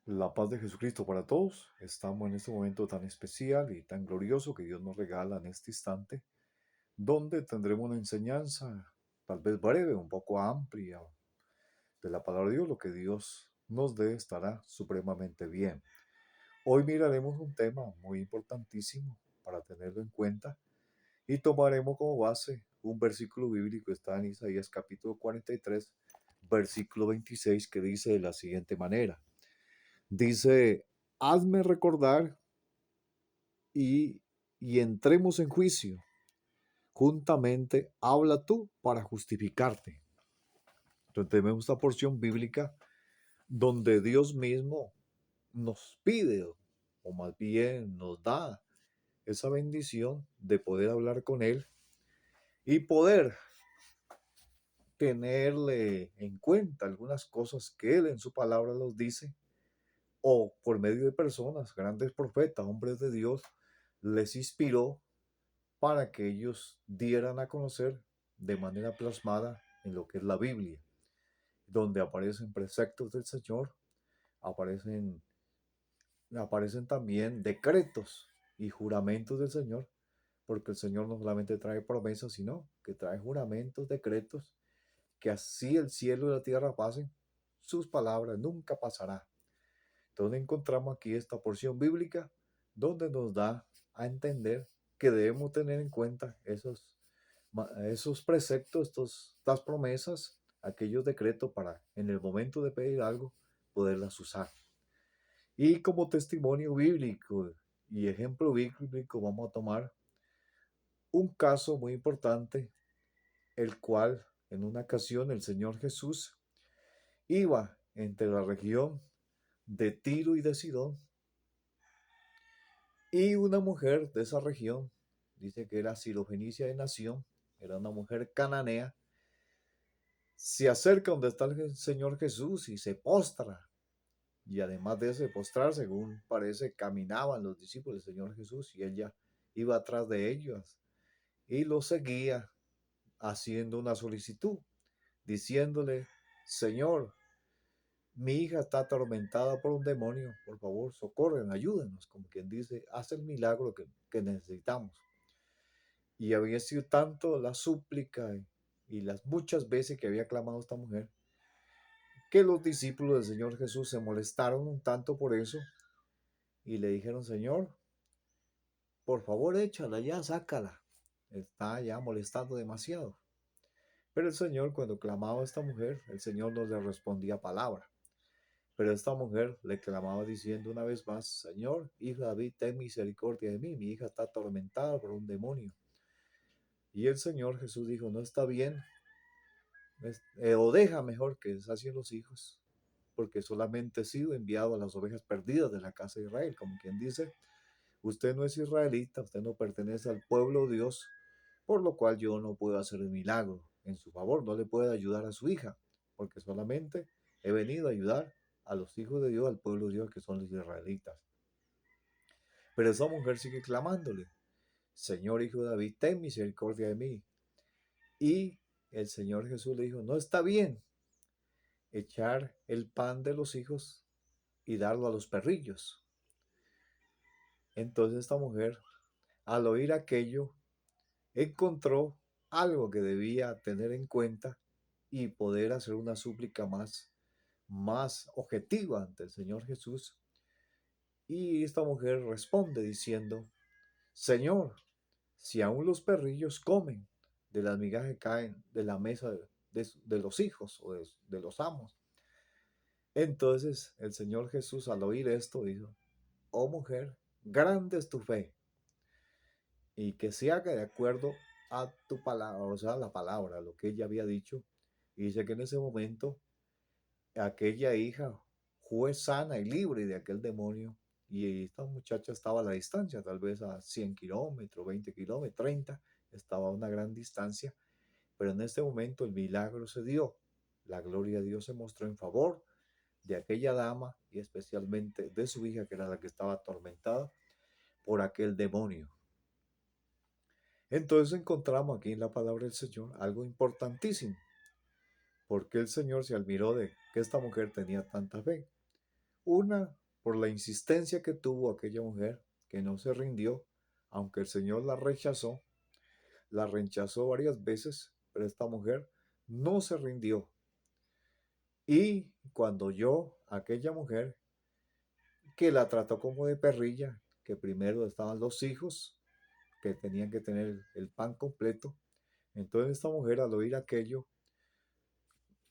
La paz de Jesucristo para todos. Estamos en este momento tan especial y tan glorioso que Dios nos regala en este instante, donde tendremos una enseñanza tal vez breve, un poco amplia de la palabra de Dios. Lo que Dios nos dé estará supremamente bien. Hoy miraremos un tema muy importantísimo para tenerlo en cuenta y tomaremos como base un versículo bíblico que está en Isaías capítulo 43, versículo 26, que dice de la siguiente manera. Dice, hazme recordar y, y entremos en juicio. Juntamente habla tú para justificarte. Entonces tenemos esta porción bíblica donde Dios mismo nos pide, o más bien nos da esa bendición de poder hablar con Él y poder tenerle en cuenta algunas cosas que Él en su palabra nos dice, o por medio de personas, grandes profetas, hombres de Dios, les inspiró para que ellos dieran a conocer de manera plasmada en lo que es la Biblia, donde aparecen preceptos del Señor, aparecen, aparecen también decretos y juramentos del Señor, porque el Señor no solamente trae promesas, sino que trae juramentos, decretos, que así el cielo y la tierra pasen, sus palabras nunca pasará. Entonces encontramos aquí esta porción bíblica donde nos da a entender que debemos tener en cuenta esos preceptos, estas promesas, aquellos decretos para en el momento de pedir algo poderlas usar. Y como testimonio bíblico y ejemplo bíblico vamos a tomar un caso muy importante, el cual en una ocasión el Señor Jesús iba entre la región de Tiro y de Sidón, y una mujer de esa región, dice que era sirofenicia de nación, era una mujer cananea, se acerca donde está el Señor Jesús y se postra. Y además de ese postrar, según parece, caminaban los discípulos del Señor Jesús y ella iba atrás de ellos y los seguía haciendo una solicitud, diciéndole, Señor, mi hija está atormentada por un demonio, por favor, socorren, ayúdenos, como quien dice, haz el milagro que necesitamos. Y había sido tanto la súplica y las muchas veces que había clamado esta mujer, que los discípulos del Señor Jesús se molestaron un tanto por eso y le dijeron, Señor, por favor échala ya, sácala. Está ya molestando demasiado. Pero el Señor, cuando clamaba a esta mujer, el Señor no le respondía palabra. Pero esta mujer le clamaba diciendo una vez más, Señor, hijo de David, ten misericordia de mí. Mi hija está atormentada por un demonio. Y el Señor Jesús dijo, no está bien, o deja mejor que sacien los hijos, porque solamente he sido enviado a las ovejas perdidas de la casa de Israel, como quien dice, usted no es israelita, usted no pertenece al pueblo de Dios, por lo cual yo no puedo hacer un milagro en su favor, no le puedo ayudar a su hija, porque solamente he venido a ayudar a los hijos de Dios, al pueblo de Dios, que son los israelitas. Pero esa mujer sigue clamándole, Señor hijo de David, ten misericordia de mí. Y el Señor Jesús le dijo, no está bien echar el pan de los hijos y darlo a los perrillos. Entonces esta mujer, al oír aquello, encontró algo que debía tener en cuenta y poder hacer una súplica más objetiva ante el Señor Jesús. Y esta mujer responde diciendo, Señor, si aún los perrillos comen de las migajas que caen de la mesa de los hijos o de los amos. Entonces el Señor Jesús al oír esto dijo, oh mujer, grande es tu fe y que se haga de acuerdo a tu palabra, o sea, la palabra, lo que ella había dicho. Y dice que en ese momento aquella hija fue sana y libre de aquel demonio. Y esta muchacha estaba a la distancia, tal vez a 100 kilómetros, 20 kilómetros, 30, estaba a una gran distancia. Pero en este momento el milagro se dio. La gloria de Dios se mostró en favor de aquella dama y especialmente de su hija, que era la que estaba atormentada por aquel demonio. Entonces encontramos aquí en la palabra del Señor algo importantísimo, porque el Señor se admiró de que esta mujer tenía tanta fe. Una, por la insistencia que tuvo aquella mujer, que no se rindió, aunque el Señor la rechazó varias veces, pero esta mujer no se rindió. Y cuando oyó a aquella mujer que la trató como de perrilla, que primero estaban los hijos, que tenían que tener el pan completo, entonces esta mujer al oír aquello,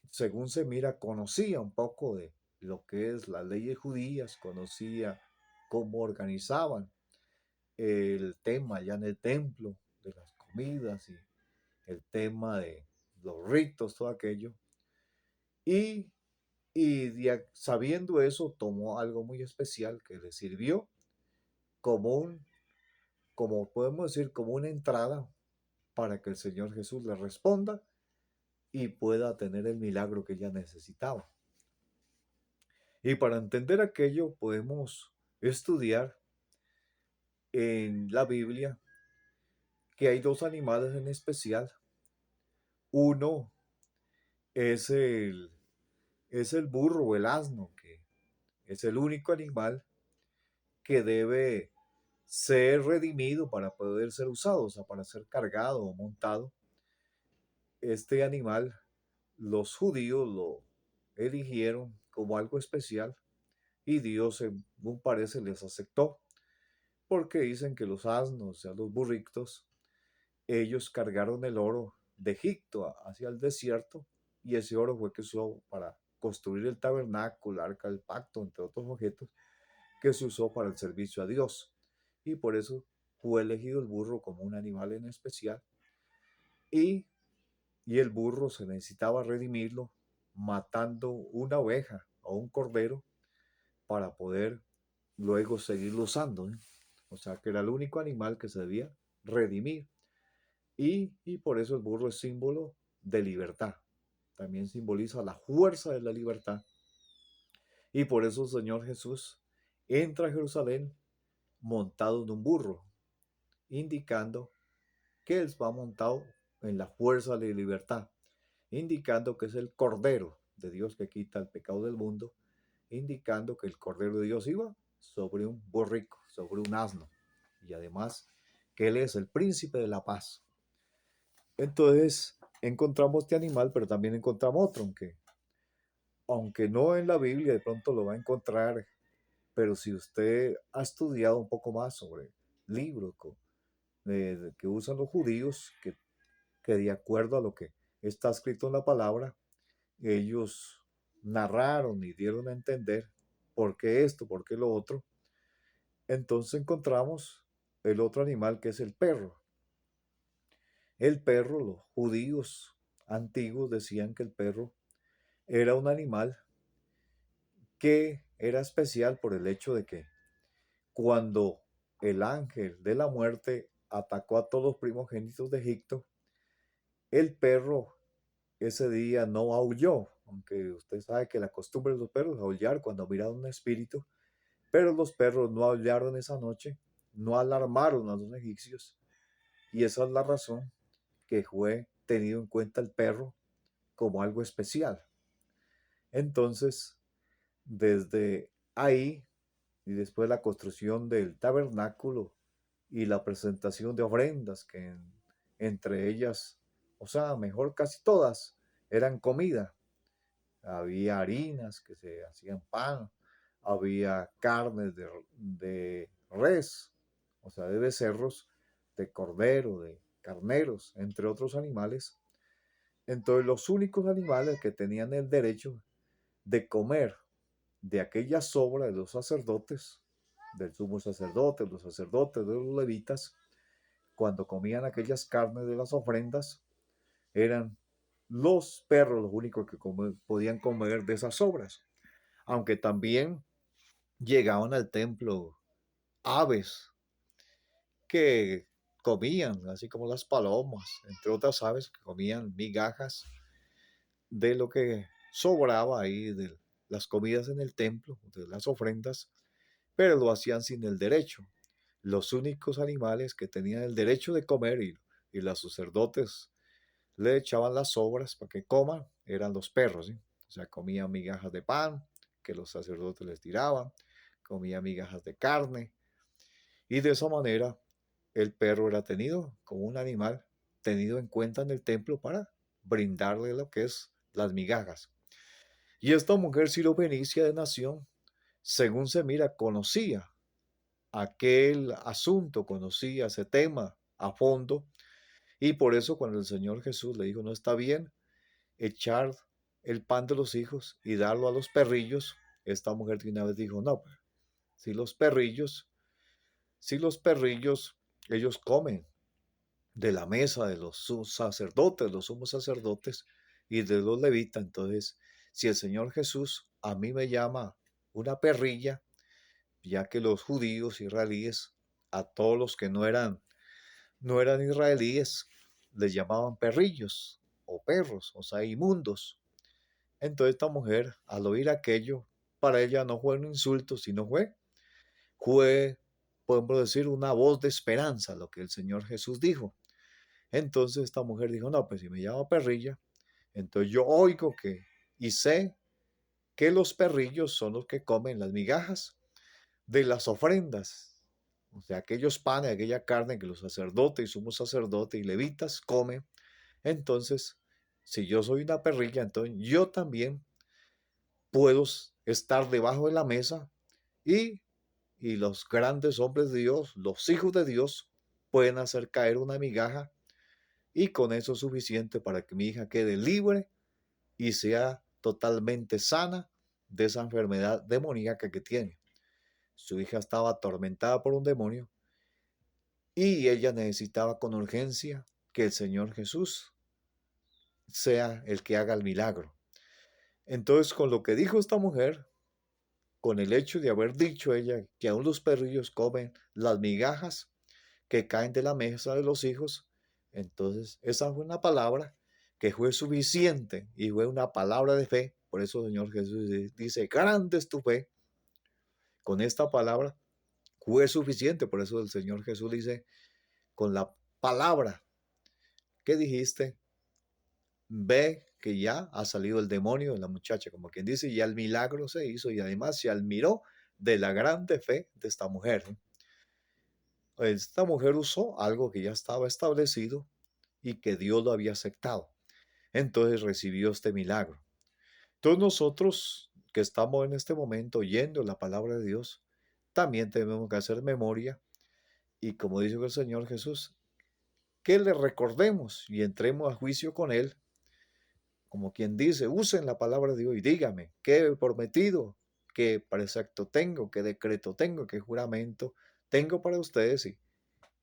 según se mira, conocía un poco de lo que es las leyes judías, conocía cómo organizaban el tema ya en el templo de las comidas y el tema de los ritos, todo aquello. Y, sabiendo eso, tomó algo muy especial que le sirvió como como podemos decir, como una entrada para que el Señor Jesús le responda y pueda tener el milagro que ella necesitaba. Y para entender aquello podemos estudiar en la Biblia que hay dos animales en especial. Uno es es el burro o el asno, que es el único animal que debe ser redimido para poder ser usado, o sea, para ser cargado o montado. Este animal, los judíos lo eligieron como algo especial y Dios, según parece, les aceptó, porque dicen que los asnos, o sea, los burritos, ellos cargaron el oro de Egipto hacia el desierto y ese oro fue que se usó para construir el tabernáculo, el arca del pacto, entre otros objetos que se usó para el servicio a Dios. Y por eso fue elegido el burro como un animal en especial. Y, y el burro se necesitaba redimirlo matando una oveja o un cordero para poder luego seguirlo usando, ¿eh? O sea que era el único animal que se debía redimir. Y por eso el burro es símbolo de libertad. También simboliza la fuerza de la libertad. Y por eso el Señor Jesús entra a Jerusalén montado en un burro, indicando que él va montado en la fuerza de libertad, indicando que es el Cordero de Dios que quita el pecado del mundo, indicando que el Cordero de Dios iba sobre un borrico, sobre un asno, y además que él es el príncipe de la paz. Entonces encontramos este animal, pero también encontramos otro, aunque no en la Biblia, de pronto lo va a encontrar, pero si usted ha estudiado un poco más sobre libros que usan los judíos, que de acuerdo a lo que está escrito en la palabra, ellos narraron y dieron a entender por qué esto, por qué lo otro. Entonces encontramos el otro animal que es el perro. El perro, los judíos antiguos decían que el perro era un animal que era especial por el hecho de que cuando el ángel de la muerte atacó a todos los primogénitos de Egipto, el perro ese día no aulló, aunque usted sabe que la costumbre de los perros es aullar cuando miran un espíritu, pero los perros no aullaron esa noche, no alarmaron a los egipcios, y esa es la razón que fue tenido en cuenta el perro como algo especial. Entonces, desde ahí, y después la construcción del tabernáculo y la presentación de ofrendas, entre ellas, o sea, mejor casi todas, eran comida. Había harinas que se hacían pan, había carnes de res, o sea, de becerros, de cordero, de carneros, entre otros animales. Entonces, los únicos animales que tenían el derecho de comer de aquella sobra de los sacerdotes, del sumo sacerdote, de los levitas, cuando comían aquellas carnes de las ofrendas, eran los perros los únicos que podían comer de esas sobras. Aunque también llegaban al templo aves que comían, así como las palomas, entre otras aves que comían migajas de lo que sobraba ahí de las comidas en el templo, de las ofrendas, pero lo hacían sin el derecho. Los únicos animales que tenían el derecho de comer y los sacerdotes le echaban las sobras para que coman eran los perros, ¿sí? O sea, comían migajas de pan, que los sacerdotes les tiraban, comía migajas de carne, y de esa manera el perro era tenido como un animal tenido en cuenta en el templo para brindarle lo que es las migajas. Y esta mujer sirofenicia de nación, según se mira, conocía aquel asunto, conocía ese tema a fondo, y por eso cuando el Señor Jesús le dijo, no está bien echar el pan de los hijos y darlo a los perrillos, esta mujer de una vez dijo, no, pues, si los perrillos, si los perrillos, ellos comen de la mesa de los sacerdotes, los sumos sacerdotes y de los levitas, entonces, si el Señor Jesús a mí me llama una perrilla, ya que los judíos israelíes, a todos los que no eran israelíes, les llamaban perrillos o perros, o sea, inmundos. Entonces esta mujer, al oír aquello, para ella no fue un insulto, sino fue, podemos decir, una voz de esperanza, lo que el Señor Jesús dijo. Entonces esta mujer dijo, no, pues si me llama perrilla, entonces yo oigo y sé que los perrillos son los que comen las migajas de las ofrendas. O sea, aquellos panes, aquella carne que los sacerdotes y sumos sacerdotes y levitas comen. Entonces, si yo soy una perrilla, entonces yo también puedo estar debajo de la mesa y, y los grandes hombres de Dios, los hijos de Dios, pueden hacer caer una migaja y con eso es suficiente para que mi hija quede libre y sea totalmente sana de esa enfermedad demoníaca que tiene. Su hija estaba atormentada por un demonio y ella necesitaba con urgencia que el Señor Jesús sea el que haga el milagro. Entonces, con lo que dijo esta mujer, con el hecho de haber dicho ella que aún los perrillos comen las migajas que caen de la mesa de los hijos, entonces esa fue una palabra que fue suficiente y fue una palabra de fe. Por eso el Señor Jesús dice, grande es tu fe. Con esta palabra fue suficiente. Por eso el Señor Jesús dice, con la palabra que dijiste, ve que ya ha salido el demonio de la muchacha, como quien dice, ya el milagro se hizo y además se admiró de la grande fe de esta mujer. Esta mujer usó algo que ya estaba establecido y que Dios lo había aceptado. Entonces recibió este milagro. Todos nosotros que estamos en este momento oyendo la palabra de Dios, también tenemos que hacer memoria y como dice el Señor Jesús, que le recordemos y entremos a juicio con Él, como quien dice, usen la palabra de Dios y dígame, ¿qué he prometido? ¿Qué precepto tengo? ¿Qué decreto tengo? ¿Qué juramento tengo para ustedes? Y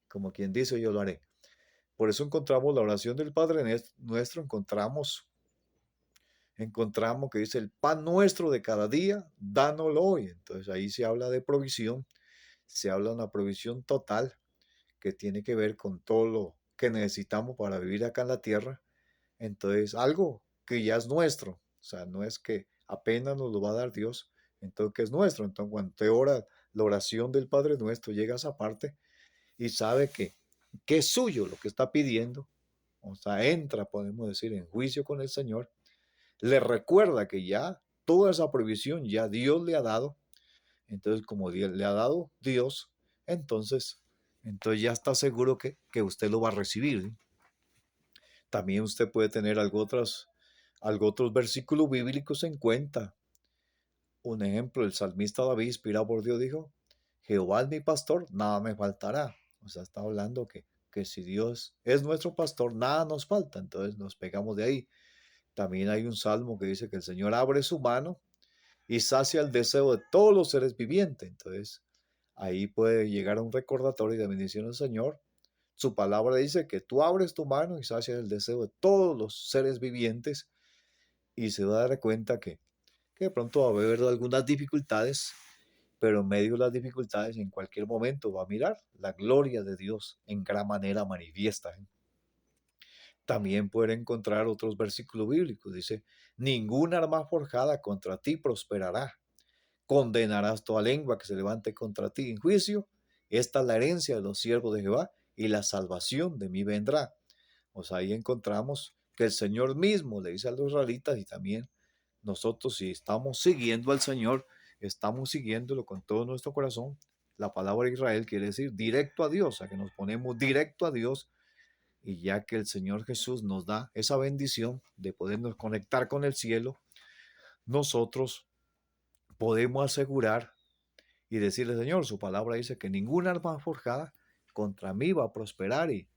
como quien dice, yo lo haré. Por eso encontramos la oración del Padre Nuestro, encontramos que dice el pan nuestro de cada día, dánoslo hoy. Entonces ahí se habla de provisión, se habla de una provisión total que tiene que ver con todo lo que necesitamos para vivir acá en la tierra. Entonces algo que ya es nuestro, o sea, no es que apenas nos lo va a dar Dios, entonces que es nuestro. Entonces cuando te ora la oración del Padre Nuestro, llega a esa parte y sabe que es suyo lo que está pidiendo. O sea, entra, podemos decir, en juicio con el Señor, le recuerda que ya toda esa provisión ya Dios le ha dado. Entonces, como le ha dado Dios, entonces ya está seguro que usted lo va a recibir. ¿Sí? También usted puede tener algo otros versículos bíblicos en cuenta. Un ejemplo, el salmista David, inspirado por Dios, dijo, Jehová es mi pastor, nada me faltará. O sea, está hablando que si Dios es nuestro pastor, nada nos falta. Entonces nos pegamos de ahí. También hay un salmo que dice que el Señor abre su mano y sacia el deseo de todos los seres vivientes. Entonces, ahí puede llegar a un recordatorio de bendición del Señor. Su palabra dice que tú abres tu mano y sacias el deseo de todos los seres vivientes y se va a dar cuenta que de pronto va a haber algunas dificultades, pero en medio de las dificultades en cualquier momento va a mirar la gloria de Dios en gran manera manifiesta. ¿Eh? También puede encontrar otros versículos bíblicos. Dice, ninguna arma forjada contra ti prosperará. Condenarás toda lengua que se levante contra ti en juicio. Esta es la herencia de los siervos de Jehová y la salvación de mí vendrá. O sea, ahí encontramos que el Señor mismo le dice a los israelitas y también nosotros si estamos siguiendo al Señor, estamos siguiéndolo con todo nuestro corazón. La palabra Israel quiere decir directo a Dios, a que nos ponemos directo a Dios y ya que el Señor Jesús nos da esa bendición de podernos conectar con el cielo, nosotros podemos asegurar y decirle, Señor, su palabra dice que ninguna arma forjada contra mí va a prosperar y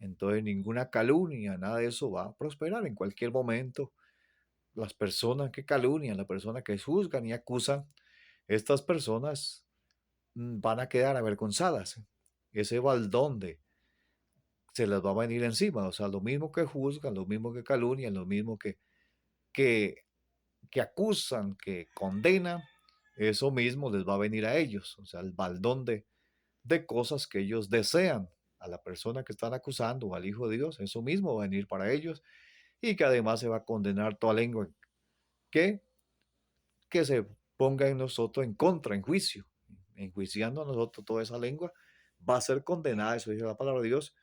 entonces ninguna calumnia, nada de eso va a prosperar en cualquier momento. Las personas que calumnian, las personas que juzgan y acusan, estas personas van a quedar avergonzadas. Ese baldón se les va a venir encima. O sea, lo mismo que juzgan, lo mismo que calumnian, lo mismo que, que acusan, que condenan, eso mismo les va a venir a ellos. O sea, el baldón de cosas que ellos desean a la persona que están acusando o al Hijo de Dios, eso mismo va a venir para ellos y que además se va a condenar toda lengua que, que se ponga en nosotros en contra, en juicio, enjuiciando a nosotros toda esa lengua, va a ser condenada, eso dice la palabra de Dios,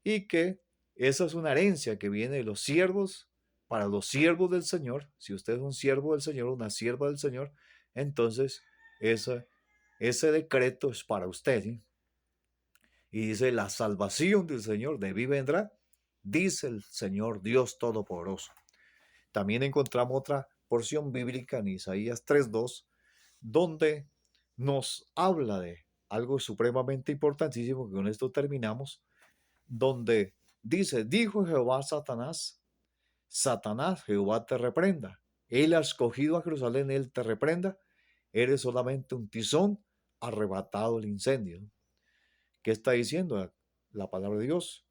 y que esa es una herencia que viene de los siervos para los siervos del Señor. Si usted es un siervo del Señor, una sierva del Señor, entonces ese, ese decreto es para usted. ¿Sí? Y dice, la salvación del Señor de mí vendrá, dice el Señor Dios Todopoderoso. También encontramos otra porción bíblica en Isaías 3:2, donde nos habla de algo supremamente importantísimo, que con esto terminamos, donde dice, dijo Jehová a Satanás, Satanás, Jehová te reprenda. Él ha escogido a Jerusalén, él te reprenda. Eres solamente un tizón arrebatado el incendio. ¿Qué está diciendo la palabra de Dios?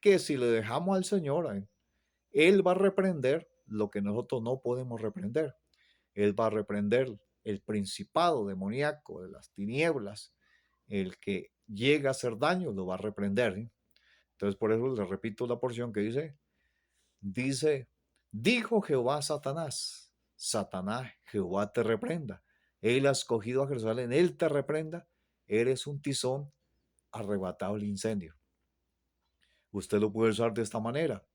Que si le dejamos al Señor, Él va a reprender lo que nosotros no podemos reprender. Él va a reprender el principado demoníaco de las tinieblas, el que llega a hacer daño, lo va a reprender. ¿Sí? Entonces, por eso le repito la porción que dice, dijo Jehová a Satanás, Satanás, Jehová te reprenda. Él ha escogido a Jerusalén, él te reprenda. Eres un tizón arrebatado el incendio. Usted lo puede usar de esta manera.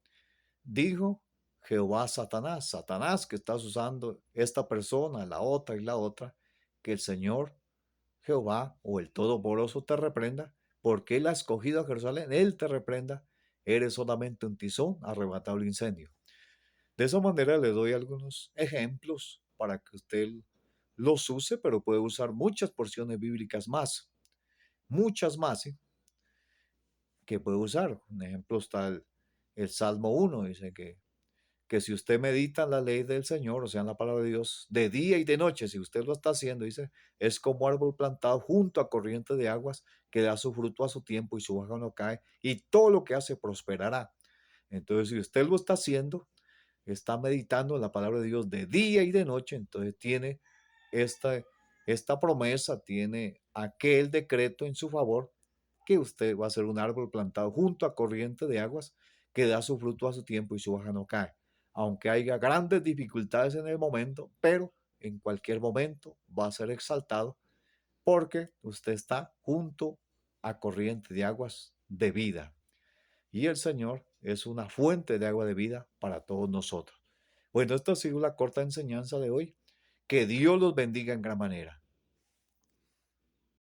Dijo Jehová a Satanás, Satanás que estás usando esta persona, la otra, que el Señor Jehová o el Todopoderoso te reprenda, porque Él ha escogido a Jerusalén, Él te reprenda, eres solamente un tizón arrebatado al incendio. De esa manera le doy algunos ejemplos para que usted los use, pero puede usar muchas porciones bíblicas más, muchas más, ¿sí? Que puede usar. Un ejemplo está el Salmo 1, dice que si usted medita en la ley del Señor, o sea, en la palabra de Dios, de día y de noche, si usted lo está haciendo, dice, es como árbol plantado junto a corriente de aguas que da su fruto a su tiempo y su hoja no cae, y todo lo que hace prosperará. Entonces, si usted lo está haciendo, está meditando en la palabra de Dios de día y de noche, entonces tiene esta, esta promesa, tiene aquel decreto en su favor que usted va a ser un árbol plantado junto a corriente de aguas que da su fruto a su tiempo y su hoja no cae. Aunque haya grandes dificultades en el momento, pero en cualquier momento va a ser exaltado porque usted está junto a corriente de aguas de vida. Y el Señor es una fuente de agua de vida para todos nosotros. Bueno, esta ha sido la corta enseñanza de hoy. Que Dios los bendiga en gran manera.